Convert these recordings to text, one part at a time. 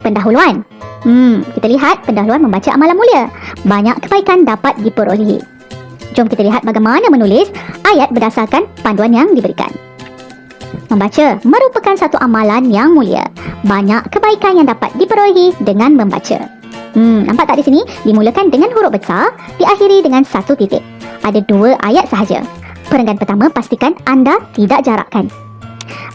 Pendahuluan. Kita lihat pendahuluan membaca amalan mulia. Banyak kebaikan dapat diperolehi. Jom kita lihat bagaimana menulis ayat berdasarkan panduan yang diberikan. Membaca merupakan satu amalan yang mulia. Banyak kebaikan yang dapat diperolehi dengan membaca. Nampak tak di sini? Dimulakan dengan huruf besar, diakhiri dengan satu titik. Ada 2 ayat sahaja. Perenggan pertama, pastikan anda tidak jarakkan.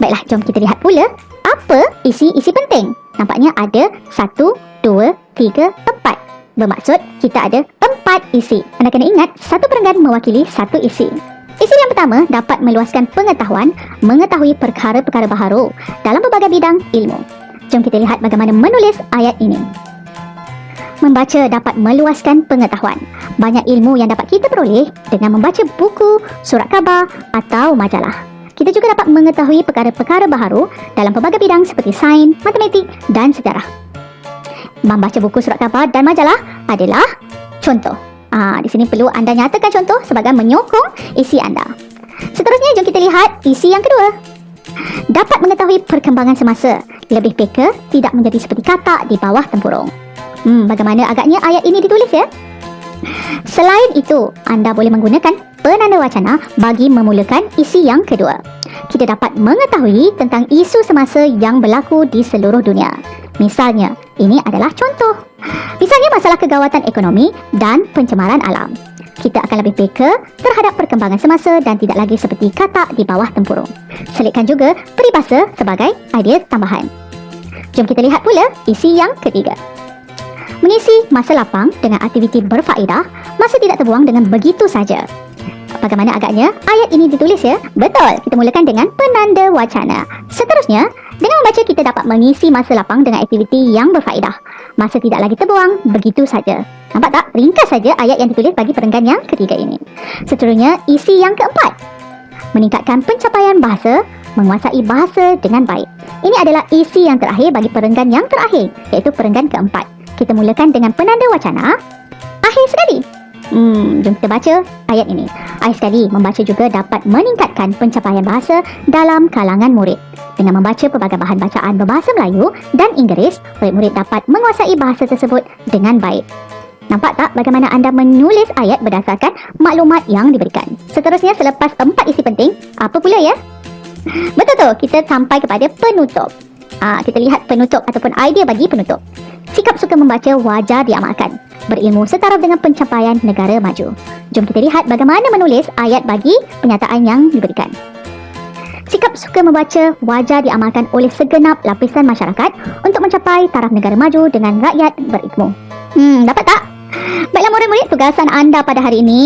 Baiklah, jom kita lihat pula apa isi-isi penting. Nampaknya ada 1, 2, 3, 4. Bermaksud kita ada 4 isi. Anda kena ingat, satu perenggan mewakili satu isi. Isi yang pertama dapat meluaskan pengetahuan, mengetahui perkara-perkara baharu dalam berbagai bidang ilmu. Jom kita lihat bagaimana menulis ayat ini. Membaca dapat meluaskan pengetahuan. Banyak ilmu yang dapat kita peroleh dengan membaca buku, surat khabar atau majalah. Kita juga dapat mengetahui perkara-perkara baharu dalam pelbagai bidang seperti sains, matematik dan sejarah. Membaca buku, surat khabar dan majalah adalah contoh. Di sini perlu anda nyatakan contoh sebagai menyokong isi anda. Seterusnya, jom kita lihat isi yang kedua. Dapat mengetahui perkembangan semasa. Lebih peka, tidak menjadi seperti katak di bawah tempurung. Bagaimana agaknya ayat ini ditulis ya? Selain itu, anda boleh menggunakan penanda wacana bagi memulakan isi yang kedua. Kita dapat mengetahui tentang isu semasa yang berlaku di seluruh dunia. Misalnya, ini adalah contoh. Misalnya masalah kegawatan ekonomi dan pencemaran alam. Kita akan lebih peka terhadap perkembangan semasa dan tidak lagi seperti katak di bawah tempurung. Selitkan juga peribahasa sebagai idea tambahan. Jom kita lihat pula isi yang ketiga. Mengisi masa lapang dengan aktiviti berfaedah, masa tidak terbuang dengan begitu saja. Bagaimana agaknya ayat ini ditulis ya? Betul, kita mulakan dengan penanda wacana. Seterusnya, dengan membaca kita dapat mengisi masa lapang dengan aktiviti yang berfaedah. Masa tidak lagi terbuang, begitu saja. Nampak tak? Ringkas saja ayat yang ditulis bagi perenggan yang ketiga ini. Seterusnya, isi yang keempat. Meningkatkan pencapaian bahasa, menguasai bahasa dengan baik. Ini adalah isi yang terakhir bagi perenggan yang terakhir, iaitu perenggan keempat. Kita mulakan dengan penanda wacana. Akhir sekali. Jom kita baca ayat ini. Akhir sekali, membaca juga dapat meningkatkan pencapaian bahasa dalam kalangan murid. Dengan membaca pelbagai bahan bacaan berbahasa Melayu dan Inggeris, murid-murid dapat menguasai bahasa tersebut dengan baik. Nampak tak bagaimana anda menulis ayat berdasarkan maklumat yang diberikan? Seterusnya, selepas 4 isi penting, apa pula ya? Betul tu, kita sampai kepada penutup. Kita lihat penutup ataupun idea bagi penutup. Sikap suka membaca wajar diamalkan. Berilmu setaraf dengan pencapaian negara maju. Jom kita lihat bagaimana menulis ayat bagi penyataan yang diberikan. Sikap suka membaca wajar diamalkan oleh segenap lapisan masyarakat untuk mencapai taraf negara maju dengan rakyat berilmu. Dapat tak? Baiklah murid-murid, tugasan anda pada hari ini